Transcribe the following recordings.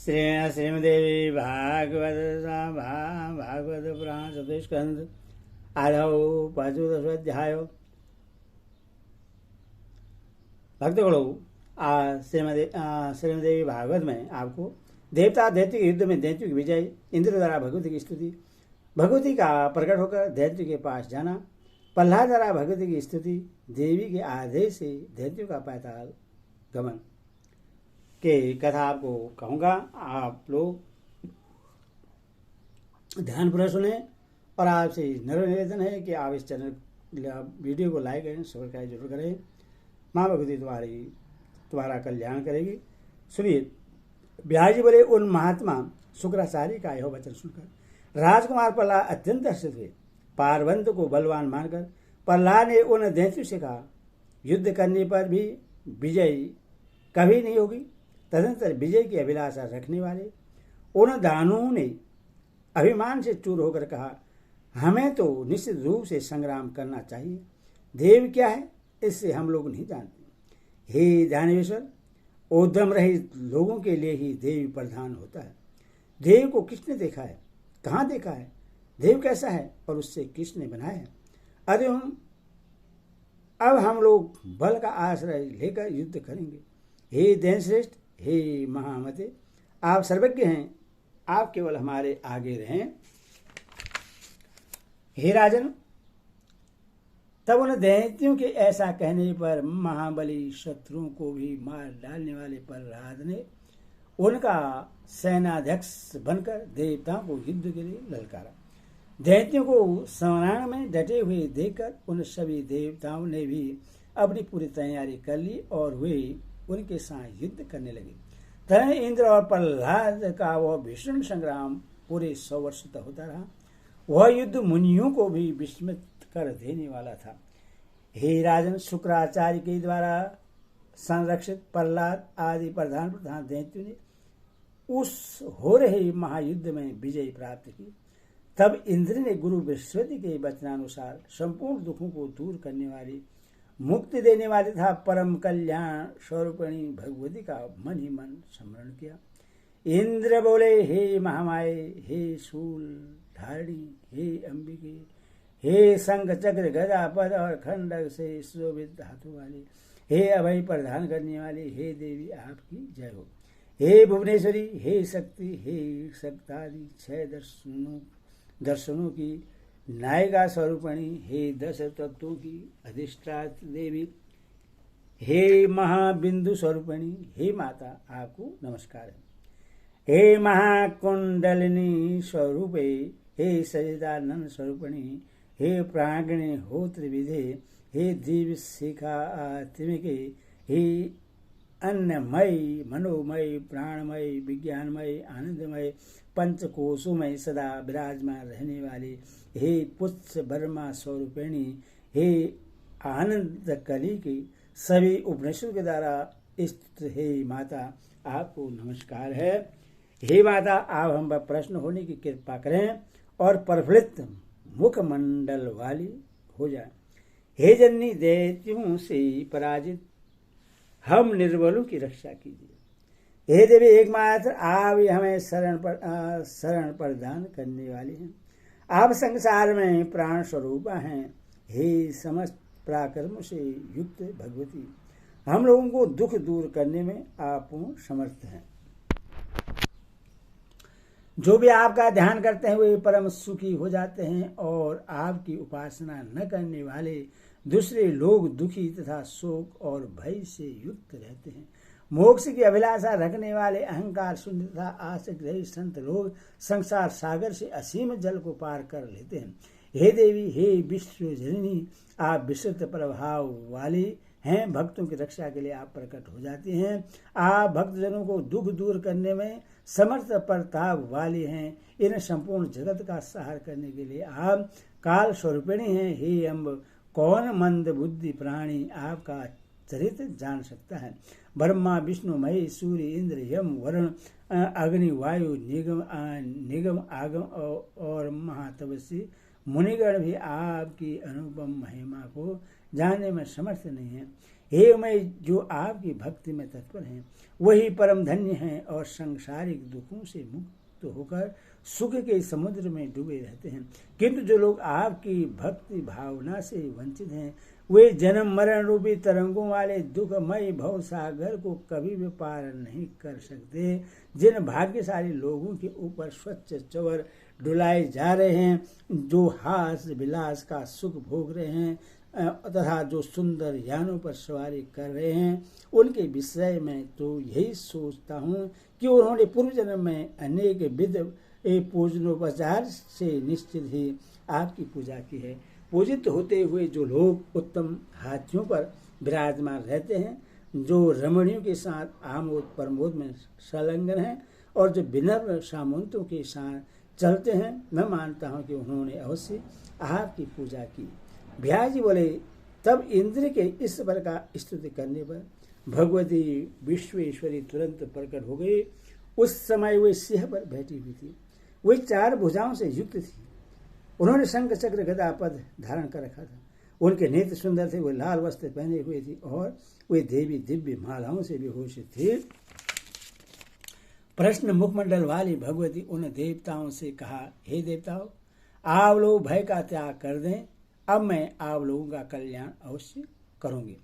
श्रीमदेवी भागवत पुराण चतुष्कंद आधव पांचोदशाध्याय। भक्तगणों, श्रीमदेवी भागवत में आपको देवता दैत्य के युद्ध में दैत्य की विजय, इंद्र द्वारा भगवती की स्तुति, भगवती का प्रकट होकर दैत्य के पास जाना, प्रहलाद द्वारा भगवती की स्तुति, देवी के आदेश से दैत्यों का पाताल गमन के कथा आपको कहूँगा। आप लोग ध्यानपूर्वक सुने और आपसे निवेदन है कि आप इस चैनल वीडियो को लाइक करें, सब्सक्राइब जरूर करें। माँ भगवती तुम्हारा कल्याण करेगी। सुनिए, ब्यास जी बोले, उन महात्मा शुक्राचार्य का यह वचन सुनकर राजकुमार प्रहलाद अत्यंत हर्षित हुए। पार्वंत को बलवान मानकर प्रहलाद ने उन दैत्यों से कहा, युद्ध करने पर भी विजय कभी नहीं होगी। तदनंतर विजय की अभिलाषा रखने वाले उन दानवों ने अभिमान से चूर होकर कहा, हमें तो निश्चित रूप से संग्राम करना चाहिए। देव क्या है इससे हम लोग नहीं जानते। हे दानवेश्वर, उद्यम रहित लोगों के लिए ही देव प्रधान होता है। देव को किसने देखा है, कहाँ देखा है, देव कैसा है और उससे किसने बनाया है। अब हम लोग बल का आश्रय लेकर युद्ध करेंगे। हे दैनश्रेष्ठ, हे महामते, आप सर्वज्ञ हैं, आप केवल हमारे आगे रहें। हे राजन, तब उन दैत्यों के ऐसा कहने पर महाबली शत्रुओं को भी मार डालने वाले प्रहलाद ने उनका सेनाध्यक्ष बनकर देवताओं को युद्ध के लिए ललकारा। दैत्यों को संग्राम में डटे हुए देखकर उन सभी देवताओं ने भी अपनी पूरी तैयारी कर ली और वे उनके साथ युद्ध करने लगे। तरह इंद्र और प्रहलाद का वह भीषण संग्राम पूरे 100 वर्ष तक होता रहा। वह युद्ध मुनियों को भी विस्मित कर देने वाला था। हे राजन, शुक्राचार्य के द्वारा संरक्षित प्रहलाद आदि प्रधान दैत्यों ने उस हो रहे महायुद्ध में विजय प्राप्त की। तब इंद्र ने गुरु बृहस्पति के वचनानुसार संपूर्ण दुखों को दूर करने वाली, मुक्ति देने वाले तथा परम कल्याण स्वरूपिणी भगवती का मन ही मन स्मरण किया। इंद्र बोले, हे महामाये, हे शूल धारिणी, हे अंबिके, हे शंख चक्र गदा पद और खंडक से शोभित धातु वाली, हे अभय प्रदान करने वाली, हे देवी आपकी जय हो। हे भुवनेश्वरी, हे शक्ति, हे शक्तादि 6 दर्शनों की नायिका स्वरूपणी, हे 10 तत्वों की अधिष्ठात्री देवी, हे महाबिंदु स्वरूपणी, हे माता आपको नमस्कार है। हे महाकुंडलिनी स्वरूपे, हे सजिदानंद स्वरूपणी, हे प्राग्नि होत्र विधे, हे दिव्य शिखा त्रिमिके, हे अन्नमय मनोमय प्राणमय विज्ञानमय आनंदमय पंचकोशोमय सदा विराजमान रहने वाली, हे पुच्छ बर्मा स्वरूपिणी, हे आनंद कली की सभी उपनिषद के द्वारा स्तुत हे माता आपको नमस्कार है। हे माता, आप हम पर प्रश्न होने की कृपा करें और प्रफुल्लित मुखमंडल वाली हो जाए। हे जननी, दैत्यों से पराजित हम निर्बलों की रक्षा कीजिए। हे देवी, एकमात्र आप ही हमें शरण प्रदान करने वाले हैं। आप संसार में प्राण स्वरूपा हैं। हे समस्त पराक्रम से युक्त भगवती, हम लोगों को दुख दूर करने में आप समर्थ हैं। जो भी आपका ध्यान करते हैं वे परम सुखी हो जाते हैं और आपकी उपासना न करने वाले दूसरे लोग दुखी तथा शोक और भय से युक्त रहते हैं। मोक्ष की अभिलाषा रखने वाले अहंकार शून्य तथा आसक्त रहित संत लोग संसार सागर से असीम जल को पार कर लेते हैं। हे देवी, हे विश्वजननी, आप विशुद्ध प्रभाव वाली हैं। भक्तों की रक्षा के लिए आप प्रकट हो जाती हैं। आप भक्तजनों को दुख दूर करने में समर्थ प्रताप वाली हैं। इन संपूर्ण जगत का सहार करने के लिए आप काल स्वरूपिणी हैं। हे अम्ब, कौन मंद बुद्धि प्राणी आपका चरित्र जान सकता है। ब्रह्मा विष्णु महेश सूर्य इंद्र यम वरुण अग्नि वायु निगम आगम और महातपस्वी मुनिगण भी आपकी अनुपम महिमा को जानने में समर्थ नहीं है। हे मैं जो आपकी भक्ति में तत्पर हैं वही परम धन्य हैं और सांसारिक दुखों से मुक्त होकर सुख के समुद्र में डूबे रहते हैं। किंतु जो लोग आपकी भक्ति भावना से वंचित हैं वे जन्म मरण रूपी तरंगों वाले दुखमय भव सागर को कभी भी पार नहीं कर सकते। जिन भाग्यशाली लोगों के ऊपर स्वच्छ चवर डुलाए जा रहे हैं, जो हास विलास का सुख भोग रहे हैं तथा जो सुंदर यानों पर सवारी कर रहे हैं, उनके विषय में तो यही सोचता हूँ कि उन्होंने पूर्व जन्म में अनेक विध पूजनोपचार से निश्चित ही आपकी पूजा की है। पूजित होते हुए जो लोग उत्तम हाथियों पर विराजमान रहते हैं, जो रमणियों के साथ आमोद प्रमोद में संलग्न हैं और जो विनम्र सामंतों के साथ चलते हैं, मैं मानता हूँ कि उन्होंने अवश्य आपकी पूजा की। ब्यास जी बोले, तब इंद्र के इस वर का स्तुति करने पर भगवती विश्वेश्वरी तुरंत प्रकट हो गई। उस समय वे सिंह पर बैठी हुई थी। वे 4 भुजाओं से युक्त थी। उन्होंने शंख चक्र गदा पद धारण कर रखा था। उनके नेत्र सुंदर थे। वे लाल वस्त्र पहने हुए थी और वे देवी दिव्य मालाओं से विभूषित थी। प्रश्न मुखमंडल वाली भगवती उन देवताओं से कहा, हे देवताओं, आप लोग भय का त्याग कर दें, अब मैं आप लोगों का कल्याण अवश्य करूंगी।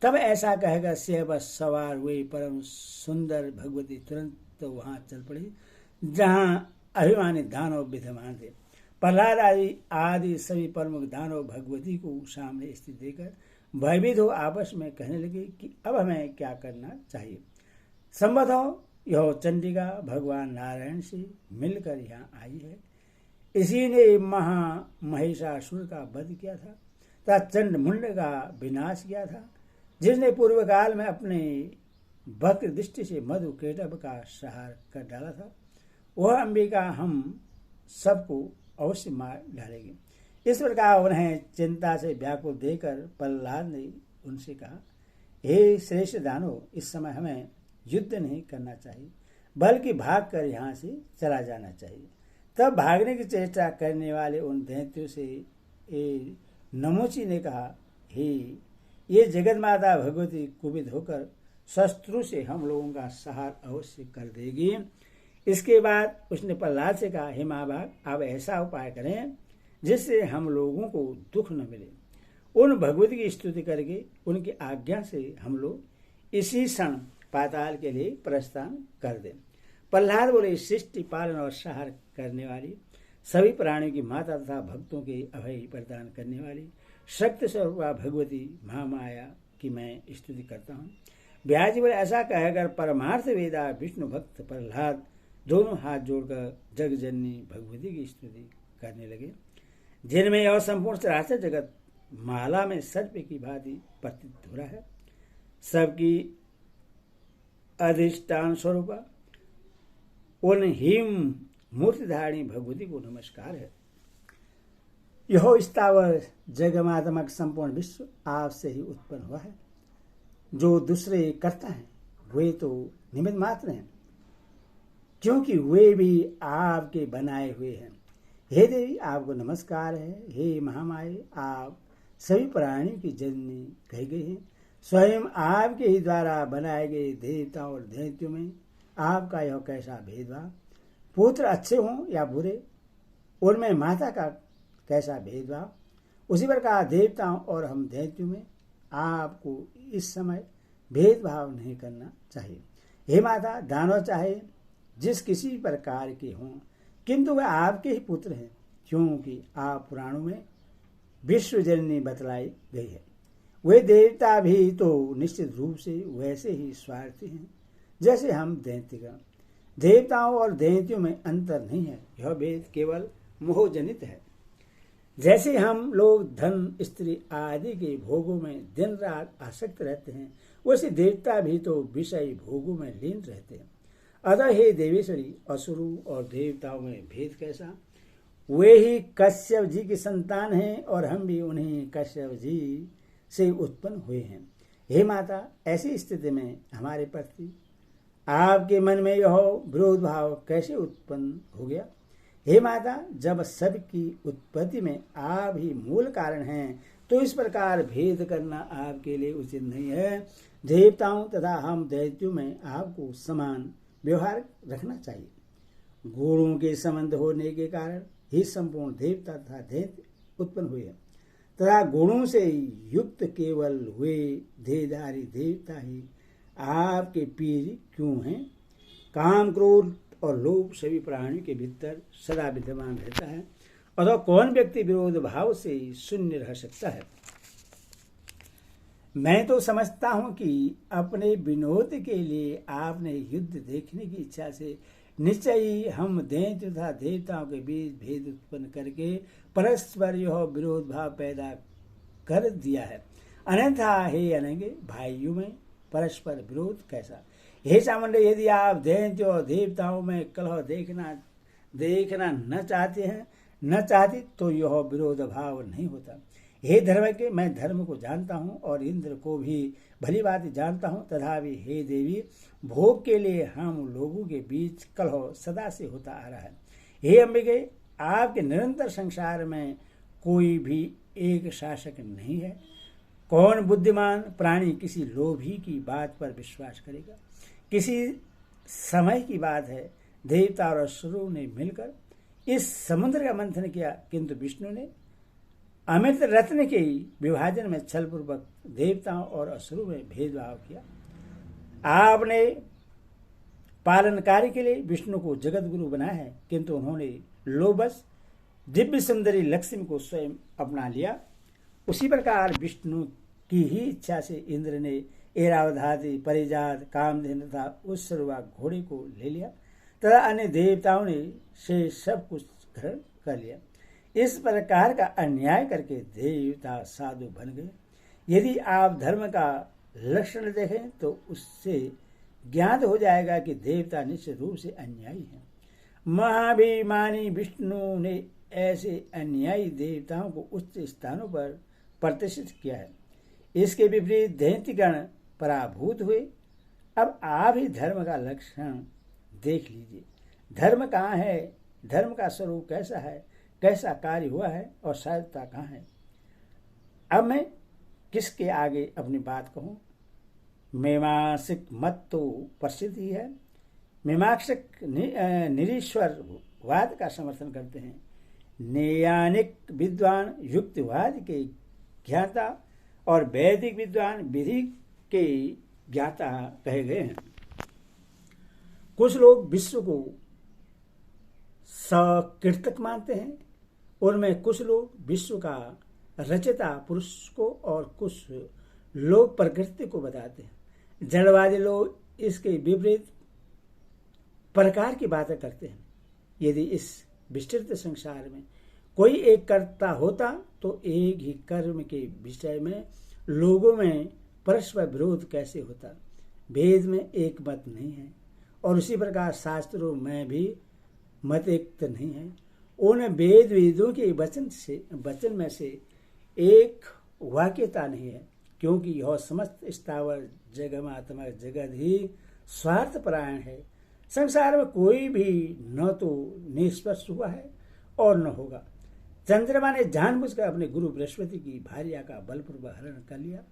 तब ऐसा कहकर सिंह पर सवार हुई परम सुंदर भगवती तुरंत वहां चल पड़ी जहां अभिमानी दानव विद्यमान थे। प्रहलाद आदि सभी प्रमुख दानव भगवती को सामने स्थित देकर भयभीत हो आपस में कहने लगे कि अब हमें क्या करना चाहिए। संभवतः यह चंडिका भगवान नारायण से मिलकर यहाँ आई है। इसी ने महिषासुर का वध किया था तथा चंड मुंड का विनाश किया था, जिसने पूर्व काल में अपने वक्र दृष्टि से मधु केटभ का संहार कर डाला था। वह अंबिका हम सबको अवश्य मार डालेगी। इस प्रकार उन्हें चिंता से व्याकुल देकर प्रहलाद ने उनसे कहा, हे श्रेष्ठ दानव, इस समय हमें युद्ध नहीं करना चाहिए बल्कि भागकर यहाँ से चला जाना चाहिए। तब भागने की चेष्टा करने वाले उन दैत्यों से नमोची ने कहा, हे ये जगत माता भगवती कुपित होकर शत्रु से हम लोगों का संहार अवश्य कर देगी। इसके बाद उसने प्रहलाद से कहा, हे महाभाग, आप ऐसा उपाय करें जिससे हम लोगों को दुख न मिले। उन भगवती की स्तुति करके उनकी आज्ञा से हम लोग इसी क्षण पाताल के लिए प्रस्थान कर दें। प्रहलाद बोले, सृष्टि पालन और संहार करने वाली, सभी प्राणियों की माता तथा भक्तों के अभय प्रदान करने वाली शक्ति स्वरूपा भगवती महामाया की मैं स्तुति करता हूँ। ब्यास जी बोले, ऐसा कहकर परमार्थ वेदा विष्णु भक्त प्रहलाद दोनों हाथ जोड़कर जगजननी भगवती की स्तुति करने लगे, जिनमें और संपूर्ण चराचर जगत माला में सर्प की भांति प्रतीत हो रहा है। सबकी अधिष्ठान स्वरूपा उन हिम मूर्तिधारिणी भगवती को नमस्कार है। यह स्थावर जगमात्मक संपूर्ण विश्व आपसे ही उत्पन्न हुआ है। जो दूसरे करता है वे तो निमित्त मात्र हैं, क्योंकि वे भी आपके बनाए हुए हैं। हे देवी, आपको नमस्कार है। हे महामाये, आप सभी प्राणियों की जननी कही गई हैं। स्वयं आपके ही द्वारा बनाए गए देवताओं और दैत्यों में आपका यह कैसा भेदभाव। पुत्र अच्छे हों या बुरे, उनमें माता का कैसा भेदभाव। उसी प्रकार देवताओं और हम दैत्यों में आपको इस समय भेदभाव नहीं करना चाहिए। हे माता, दानव चाहे जिस किसी प्रकार के हों, किंतु वे आपके ही पुत्र हैं, क्योंकि आप पुराणों में विश्वजननी बतलाई गई है। वे देवता भी तो निश्चित रूप से वैसे ही स्वार्थी हैं जैसे हम दैत्यगण। देवताओं और दैत्यों में अंतर नहीं है, यह भेद केवल मोहजनित है। जैसे हम लोग धन, स्त्री आदि के भोगों में दिन रात आसक्त रहते हैं, वैसे देवता भी तो विषय भोगों में लीन रहते हैं। अतः हे देवेश्वरी, असुरों और देवताओं में भेद कैसा। वे ही कश्यप जी की संतान हैं और हम भी उन्हीं कश्यप जी से उत्पन्न हुए हैं। हे माता, ऐसी स्थिति में हमारे प्रति आपके मन में यह विरोध भाव कैसे उत्पन्न हो गया। हे माता, जब सबकी उत्पत्ति में आप ही मूल कारण हैं, तो इस प्रकार भेद करना आपके लिए उचित नहीं है। देवताओं तथा हम दैत्यों में आपको समान व्यवहार रखना चाहिए। गुणों के संबंध होने के कारण ही संपूर्ण देवता तथा दैत्य उत्पन्न हुए हैं तथा गुणों से युक्त केवल हुए देहधारी देवता ही आपके पीर क्यों हैं? काम, क्रोध और लोभ सभी प्राणियों के भीतर सदा विद्यमान रहता है, अतः कौन व्यक्ति विरोध भाव से शून्य रह सकता है? मैं तो समझता हूं कि अपने विनोद के लिए आपने युद्ध देखने की इच्छा से निश्चय ही हम दैत्य तथा देवताओं के बीच भेद उत्पन्न करके परस्पर यह विरोध भाव पैदा कर दिया है। अन्यथा हे अनंगे भाइयों में परस्पर विरोध कैसा? हे चामुंडे, यदि आप दैत्य और देवताओं में कलह देखना न चाहती तो यह विरोध भाव नहीं होता। हे धर्म के, मैं धर्म को जानता हूँ और इंद्र को भी भली बात जानता हूँ, तथापि हे देवी, भोग के लिए हम लोगों के बीच कलह सदा से होता आ रहा है। हे अंबिके, आपके निरंतर संसार में कोई भी एक शासक नहीं है। कौन बुद्धिमान प्राणी किसी लोभी की बात पर विश्वास करेगा? किसी समय की बात है, देवता और असुरों ने मिलकर इस समुद्र का मंथन किया, किंतु विष्णु ने अमृत रत्न के विभाजन में छलपूर्वक देवताओं और असुरों में भेदभाव किया। आपने पालन कार्य के लिए विष्णु को जगत गुरु बनाया है, किंतु उन्होंने लोभवश दिव्य सुंदरी लक्ष्मी को स्वयं अपना लिया। उसी प्रकार विष्णु की ही इच्छा से इंद्र ने ऐरावत, परिजात, कामधेनु तथा उत्सर्वा घोड़े को ले लिया तथा अन्य देवताओं ने से सब कुछ ग्रहण कर लिया। इस प्रकार का अन्याय करके देवता साधु बन गए। यदि आप धर्म का लक्षण देखें तो उससे ज्ञात हो जाएगा कि देवता निश्चित रूप से अन्यायी हैं। महाभिमानी विष्णु ने ऐसे अन्यायी देवताओं को उच्च स्थानों पर प्रतिष्ठित किया है। इसके विपरीत दैत्यगण पराभूत हुए। अब आप ही धर्म का लक्षण देख लीजिए। धर्म कहाँ है? धर्म का स्वरूप कैसा है? कैसा कार्य हुआ है और साधुता कहाँ है? अब मैं किसके आगे अपनी बात कहूँ? मीमांसक मत तो प्रसिद्ध ही है। मीमांसक निरीश्वरवाद का समर्थन करते हैं। नैयायिक विद्वान युक्तिवाद के ज्ञाता और वैदिक विद्वान विधि के ज्ञाता कहे गए हैं। कुछ लोग विश्व को सकृतक मानते हैं, उनमें कुछ लोग विश्व का रचयिता पुरुष को और कुछ लोग प्रकृति को बताते हैं। जड़वादी लोग इसके विपरीत प्रकार की बातें करते हैं। यदि इस विस्तृत संसार में कोई एक कर्ता होता तो एक ही कर्म के विषय में लोगों में परस्पर विरोध कैसे होता? वेद में एक मत नहीं है और उसी प्रकार शास्त्रों में भी मत एक नहीं है। उन वेदों के वचन में से एक वाक्यता नहीं है, क्योंकि यह समस्त स्थावर जगमात्मक जगत ही स्वार्थपरायण है। संसार में कोई भी न तो निष्पक्ष हुआ है और न होगा। चंद्रमा ने जानबूझकर अपने गुरु बृहस्पति की भार्या का बलपूर्वक हरण कर लिया।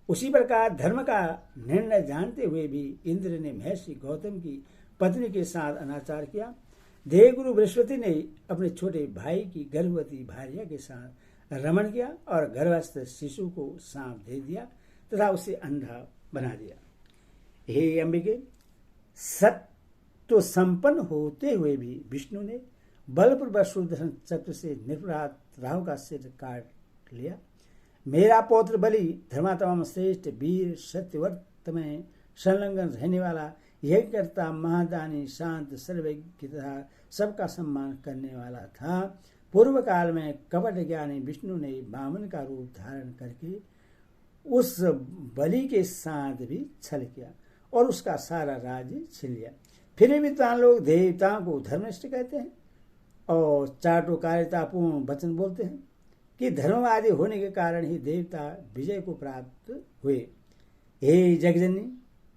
उसी प्रकार धर्म का निर्णय जानते हुए भी इंद्र ने महर्षि गौतम की पत्नी के साथ अनाचार किया। देवगुरु बृहस्पति ने अपने छोटे भाई की गर्भवती भार्या के साथ रमण किया और गर्भस्थ शिशु को सांप दे दिया तथा उसे अंधा बना दिया। हे अंबिके, सत्व संपन्न होते हुए भी विष्णु ने बलपूर्वक सुदर्शन चक्र से निरपराध राहु का सिर काट लिया। मेरा पौत्र बलि धर्मात्मा श्रेष्ठ वीर सत्यव्रत में संलग्न रहने वाला यह करता महादानी शांत सर्वज्ञ तथा सबका सम्मान करने वाला था। पूर्व काल में कपट ज्ञानी विष्णु ने वामन का रूप धारण करके उस बलि के साथ भी छल किया और उसका सारा राज्य छीन लिया। फिर विद्वान लोग देवताओं को धर्मनिष्ठ कहते हैं और चाटुकारितापूर्ण वचन बोलते हैं कि धर्मवादी होने के कारण ही देवता विजय को प्राप्त हुए। हे जगजननी,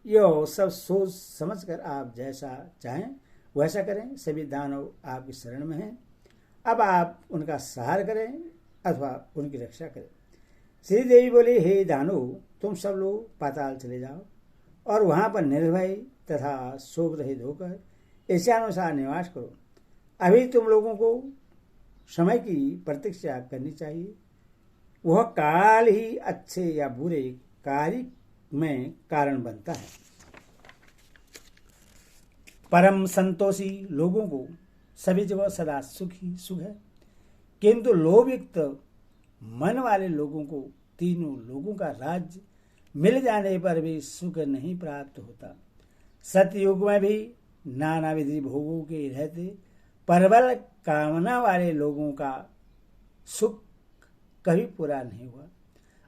यो सब सोच समझकर आप जैसा चाहें वैसा करें। सभी दानव आपकी शरण में हैं। अब आप उनका सहार करें अथवा उनकी रक्षा करें। श्री देवी बोली, हे दानो, तुम सब लोग पाताल चले जाओ और वहां पर निर्भय तथा शोभ रहित होकर इच्छानुसार निवास करो। अभी तुम लोगों को समय की प्रतीक्षा करनी चाहिए। वह काल ही अच्छे या बुरे कार्य में कारण बनता है। परम संतोषी लोगों को सभी जगह सदा सुख ही सुख है, किंतु लोभयुक्त मन वाले लोगों को तीनों लोगों का राज्य मिल जाने पर भी सुख नहीं प्राप्त होता। सतयुग में भी नाना विधि भोगों के रहते प्रबल कामना वाले लोगों का सुख कभी पूरा नहीं हुआ।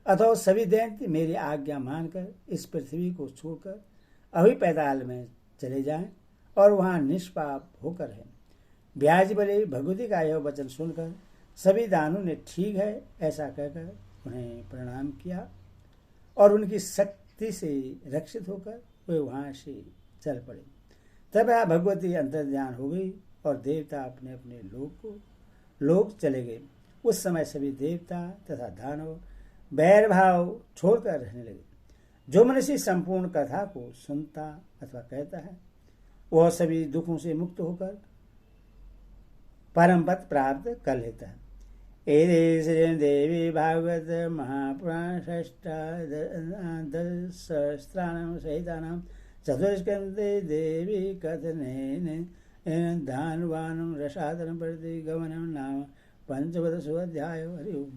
अतः सभी दैत्य मेरी आज्ञा मानकर इस पृथ्वी को छोड़कर अभी पैताल में चले जाएं और वहां निष्पाप होकर रहें। ब्याज बोले, भगवती का यह वचन सुनकर सभी दानों ने ठीक है ऐसा कहकर उन्हें प्रणाम किया और उनकी शक्ति से रक्षित होकर वे वहां से चल पड़े। तब भगवती अंतर्ध्यान हो गई और देवता अपने अपने लोक चले गए। उस समय सभी देवता तथा दानव बैर भाव छोड़कर रहने लगे। जो मनुष्य संपूर्ण कथा को सुनता अथवा कहता है वह सभी दुखों से मुक्त होकर परम पद प्राप्त कर लेता है। एते श्री देवी भागवत महापुराण षष्ठादशसहस्राणां सहितानां चतुष्कन्धे देवी कथनेन दानवानं रसातलं प्रति गमनं नाम पंचवदशोऽध्यायो। हरि ओम।